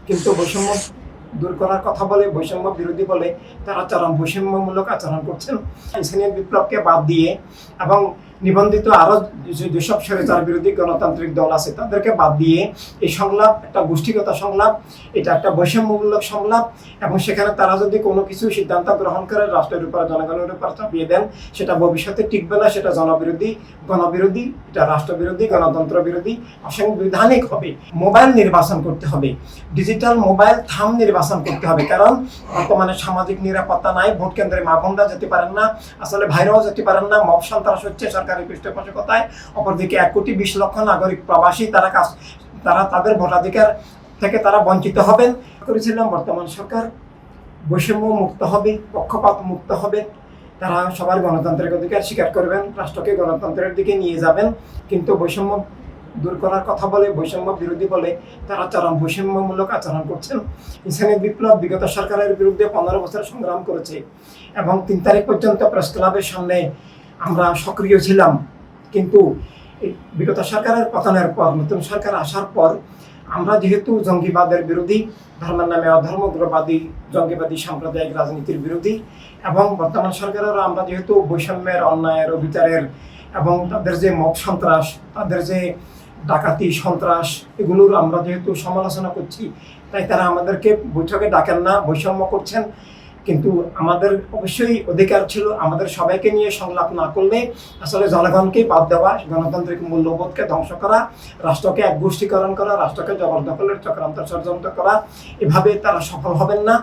কিন্তু বৈষম্য দূর করার কথা বলে, বৈষম্য বিরোধী বলে তারা বৈষম্যমূলক আচরণ করছেন। ইসলামিক বিপ্লবকে বাদ দিয়ে এবং নিবন্ধিত আরো যেসব স্বৈরাচার বিরোধী গণতান্ত্রিক দল আছে তাদেরকে বাদ দিয়ে এই সংলাপ একটা গোষ্ঠীগত সংলাপ, এটা একটা বৈষম্যমূলক সংলাপ। এবং সেখানে তারা যদি কোনো কিছু সিদ্ধান্ত গ্রহণ করে রাষ্ট্রের উপর, জনগণের উপর চাপিয়ে দেন, সেটা ভবিষ্যতে টিকবে না, সেটা গণবিরোধী, এটা রাষ্ট্রবিরোধী, গণতন্ত্র বিরোধী, অসাংবিধানিক হবে। মোবাইল নির্বাচন করতে হবে, ডিজিটাল মোবাইল থাম নির্বাচন করতে হবে। কারণ বর্তমানে সামাজিক নিরাপত্তা নাই, ভোট কেন্দ্রে মা বোনরা যেতে পারেন না, আসলে ভাইরাও যেতে পারেন না, মব সন্ত্রাস হচ্ছে সরকারি পৃষ্ঠপোষকতায়। অপরদিকে 1,20,00,000 নাগরিক প্রবাসী, তারা তাদের ভোটাধিকার থেকে তারা বঞ্চিত হবেন। করেছিলাম বর্তমান সরকার বৈষম্য মুক্ত হবে, পক্ষপাত মুক্ত হবে, তারা সবার গণতান্ত্রিক অধিকার স্বীকার করবেন, রাষ্ট্রকে গণতন্ত্রের দিকে নিয়ে যাবেন। কিন্তু বৈষম্য দূর করার কথা বলে, বৈষম্য বিরোধী বলে তারা বৈষম্যমূলক আচরণ করছেন। ইসলামিক বিপ্লব বিগত সরকারের বিরুদ্ধে 15 বছর সংগ্রাম করেছে এবং 3 তারিখ পর্যন্ত প্রেস ক্লাবের সামনে আমরা সক্রিয় ছিলাম। কিন্তু বিগত সরকারের পতনের পর, নতুন সরকার আসার পর আমরা যেহেতু জঙ্গিবাদের বিরোধী, ধর্মের নামে অধর্মগ্রবাদী, জঙ্গিবাদী সাম্প্রদায়িক রাজনীতির বিরোধী, এবং বর্তমান সরকারেরও আমরা যেহেতু বৈষম্যের, অন্যায়ের, অবিচারের এবং তাদের যে মব সন্ত্রাস, তাদের যে ডাকাতি সন্ত্রাস, এগুলোর আমরা যেহেতু সমালোচনা করছি, তাই তারা আমাদেরকে বৈঠকে ডাকেন না, বৈষম্য করছেন। কিন্তু আমাদের অবশ্যই অধিকার ছিল আমাদের সবাইকে নিয়ে সংলাপ না করলে আসলে জনগণকে বাদ দেওয়া, গণতান্ত্রিক মূল্যবোধকে ধ্বংস করা, রাষ্ট্রকে একগোষ্ঠীকরণ করা, রাষ্ট্রকে জবরদখলের চক্রান্ত ষড়যন্ত্র করা, এভাবে তারা সফল হবেন না।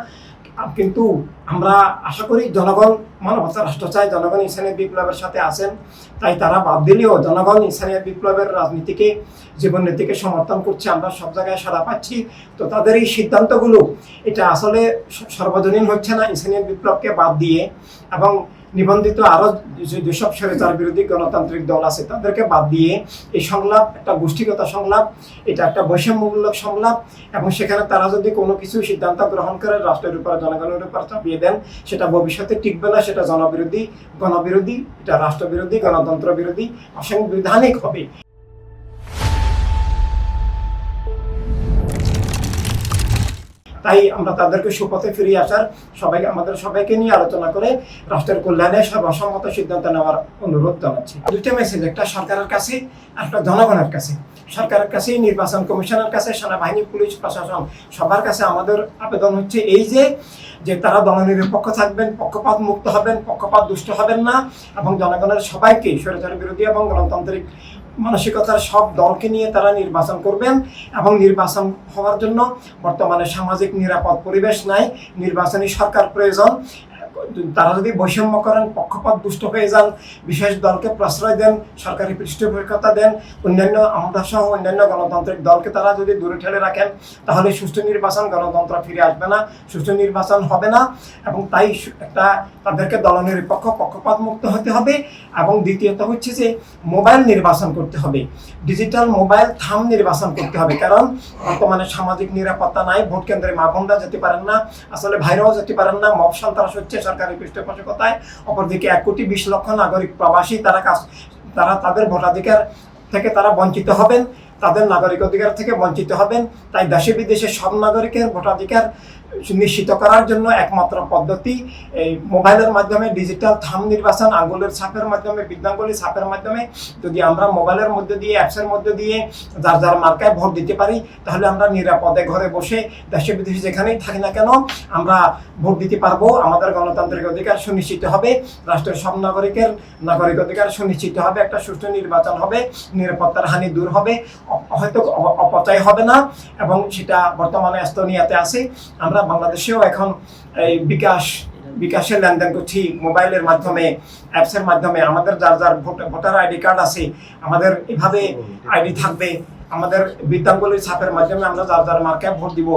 কিন্তু আমরা আশা করি জনগণ মানবতা রাষ্ট্র চায়, জনগণ ইসলামিক বিপ্লবের সাথে আছেন, তাই তারা বাদ দিলেও জনগণ ইসলামিক বিপ্লবের রাজনীতিকে, জীবননীতিকে সমর্থন করছে। আমরা সব জায়গায় সাড়া পাচ্ছি। তো তাদের এই সিদ্ধান্তগুলো এটা আসলে সর্বজনীন হচ্ছে না। ইসলামিক বিপ্লবকে বাদ দিয়ে এবং নিবন্ধিত আরো যেসব স্বৈরাচার বিরোধী গণতান্ত্রিক দল আছে তাদেরকে বাদ দিয়ে এই সংলাপ একটা গোষ্ঠীগত সংলাপ, এটা একটা বৈষম্যমূলক সংলাপ। এবং সেখানে তারা যদি কোনো কিছু সিদ্ধান্ত গ্রহণ করে রাষ্ট্রের উপর, জনগণের উপর চাপিয়ে দেন, সেটা ভবিষ্যতে টিকবে না, সেটা গণবিরোধী, এটা রাষ্ট্রবিরোধী, গণতন্ত্র বিরোধী, অসাংবিধানিক হবে। তাই আমরা তাদেরকে সুপথে ফিরিয়ে আসার, আমাদের সবাইকে নিয়ে আলোচনা করে রাষ্ট্রের কল্যাণে সর্বসম্মত সিদ্ধান্ত নেওয়ার অনুরোধ জানাচ্ছি। দুইটা মেসেজ, একটা সরকারের কাছে, একটা জনগণের কাছে। সরকারের কাছে, নির্বাচন কমিশনের কাছে, সেনাবাহিনী, পুলিশ, প্রশাসন, সবার কাছে আমাদের আবেদন হচ্ছে এই যে তারা দলনিরপেক্ষ থাকবেন, পক্ষপাত মুক্ত হবেন, পক্ষপাত দুষ্ট হবেন না, এবং জনগণের সবাইকে, স্বৈরাচার বিরোধী এবং গণতান্ত্রিক মানসিকতার সব দলকে নিয়ে তারা নির্বাচন করবেন। এবং নির্বাচন হওয়ার জন্য বর্তমানে সামাজিক নিরাপদ পরিবেশ নাই, নির্বাচনী সরকার প্রয়োজন। তারা যদি বৈষম্য করেন, পক্ষপাত দুষ্ট হয়ে যান, বিশেষ দলকে প্রশ্রয় দেন, সরকারি পৃষ্ঠপোষকতা দেন, আমরা সহ অন্যান্য গণতান্ত্রিক দলকে তারা যদি দূরে ঠেলে রাখেন, তাহলে সুষ্ঠু নির্বাচন, গণতন্ত্র ফিরে আসবে না, সুষ্ঠু নির্বাচন হবে না। এবং তাই তাদেরকে দলনিরপেক্ষ, পক্ষপাত মুক্ত হতে হবে। এবং দ্বিতীয়ত হচ্ছে যে মোবাইল নির্বাচন করতে হবে, ডিজিটাল মোবাইল থাম নির্বাচন করতে হবে। কারণ বর্তমানে সামাজিক নিরাপত্তা নাই, ভোট কেন্দ্রে মা বোনরা যেতে পারেন না, আসলে ভাইরাও যেতে পারেন না, মব সন্ত্রাস হচ্ছে সরকারি পৃষ্ঠপোষকতায়। অপরদিকে 1,20,00,000 নাগরিক প্রবাসী, তারা তাদের ভোটাধিকার থেকে তারা বঞ্চিত হবেন, তাদের নাগরিক অধিকার থেকে বঞ্চিত হবেন। তাই দেশে বিদেশে সব নাগরিকের ভোটাধিকার নিশ্চিত করার জন্য একমাত্র পদ্ধতি এই মোবাইলের মাধ্যমে ডিজিটাল থাম নির্বাচন, আঙ্গুলের ছাপের মাধ্যমে, বৃদ্ধাঙ্গুলি ছাপের মাধ্যমে যদি আমরা মোবাইলের মধ্যে দিয়ে, অ্যাপসের মধ্যে দিয়ে যার মার্কায় ভোট দিতে পারি, তাহলে আমরা নিরাপদে ঘরে বসে দেশে বিদেশে যেখানেই থাকি না কেন আমরা ভোট দিতে পারবো। আমাদের গণতান্ত্রিক অধিকার সুনিশ্চিত হবে, রাষ্ট্রের সব নাগরিকের নাগরিক অধিকার সুনিশ্চিত হবে, একটা সুষ্ঠু নির্বাচন হবে, নিরাপত্তার হানি দূর হবে, হয়তো অপচয় হবে না। এবং সেটা বর্তমানে এস্তোনিয়াতে আছে। আমরা বাংলাদেশেও এখন এই বিকাশের লেনদেন করছি মোবাইলের মাধ্যমে, অ্যাপসের মাধ্যমে। আমাদের যার ভোটার আইডি কার্ড আছে, আমাদের এভাবে আইডি থাকবে, আমাদের বৃদ্ধাঙ্গুলির ছাপের মাধ্যমে আমরা যার মার্কায় ভোট দিব।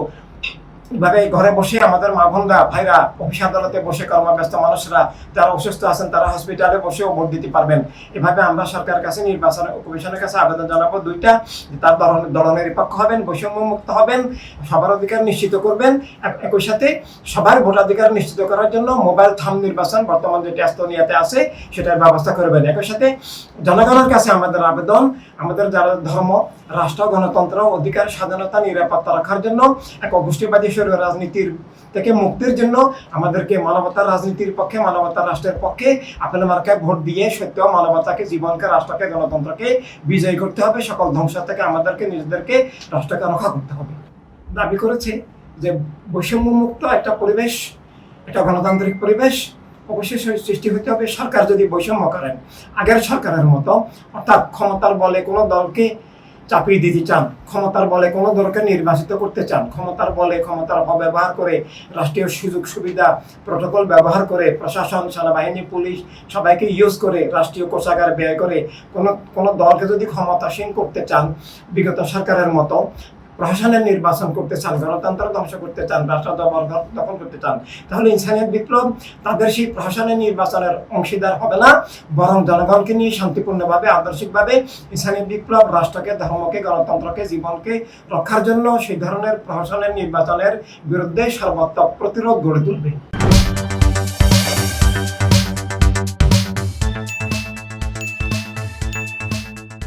এভাবে ঘরে বসে আমাদের মা বোনরা, ভাইরা, অফিস আদালতে বসে, কর্মব্যস্ত মানুষরা যারা অসুস্থ আছেন তারা হসপিটালে বসেও ভোট দিতে পারবেন। এভাবে আমরা সরকারের কাছে, নির্বাচন কমিশনের কাছে আবেদন জানাবো দুইটা, তার দলনিরপেক্ষ হবেন, বৈষম্য মুক্ত হবেন, সবার অধিকার নিশ্চিত করবেন। একই সাথে সবার ভোটাধিকার নিশ্চিত করার জন্য মোবাইল থাম নির্বাচন বর্তমান যেটা এস্তোনিয়াতে আছে সেটার ব্যবস্থা করবেন। একই সাথে জনগণের কাছে আমাদের আবেদন, আমাদের যারা ধর্ম রাষ্ট্র, গণতন্ত্র, অধিকার, স্বাধীনতা, নিরাপত্তা রাখার জন্য, এক গোষ্ঠীবাদী শরীর রাজনীতির থেকে মুক্তির জন্য আমাদেরকে মানবতার রাজনীতির পক্ষে, মানবতার রাষ্ট্রের পক্ষে আপেল মার্কায় ভোট দিয়ে সত্য, মানবতাকে, জীবনকে, রাষ্ট্রকে, গণতন্ত্রকে বিজয়ী করতে হবে। সকল ধ্বংস থেকে আমাদেরকে, নিজেদেরকে, রাষ্ট্রকে রক্ষা করতে হবে। দাবি করেছে যে বৈষম্যমুক্ত একটা পরিবেশ, একটা গণতান্ত্রিক পরিবেশ অবশ্যই সৃষ্টি হতে হবে। সরকার যদি বৈষম্য করেন আগের সরকারের মতো, অর্থাৎ ক্ষমতার বলে কোনো দলকে চাপিয়ে দিতে চান, ক্ষমতার বলে কোনো দলকে নির্বাচিত করতে চান, ক্ষমতার বলে, ক্ষমতার অপব্যবহার করে, রাষ্ট্রীয় সুযোগ সুবিধা, প্রোটোকল ব্যবহার করে, প্রশাসন, সেনাবাহিনী, পুলিশ সবাইকে ইউজ করে, রাষ্ট্রীয় কোষাগার ব্যয় করে কোনো দলকে যদি ক্ষমতাসীন করতে চান বিগত সরকারের মতো, প্রশাসনের নির্বাচন করতে চান, গণতন্ত্র ধ্বংস করতে চান, রাষ্ট্র দখল করতে চান, তাহলে ইনসানিয়ত বিপ্লব তাদের সেই প্রশাসনের নির্বাচনের অংশীদার হবে না, বরং জনগণকে নিয়ে শান্তিপূর্ণভাবে, আদর্শিকভাবে ইনসানিয়ত বিপ্লব রাষ্ট্রকে, ধর্মকে, গণতন্ত্রকে, জীবনকে রক্ষার জন্য সেই ধরনের প্রশাসনের নির্বাচনের বিরুদ্ধে সর্বাত্মক প্রতিরোধ গড়ে তুলবে।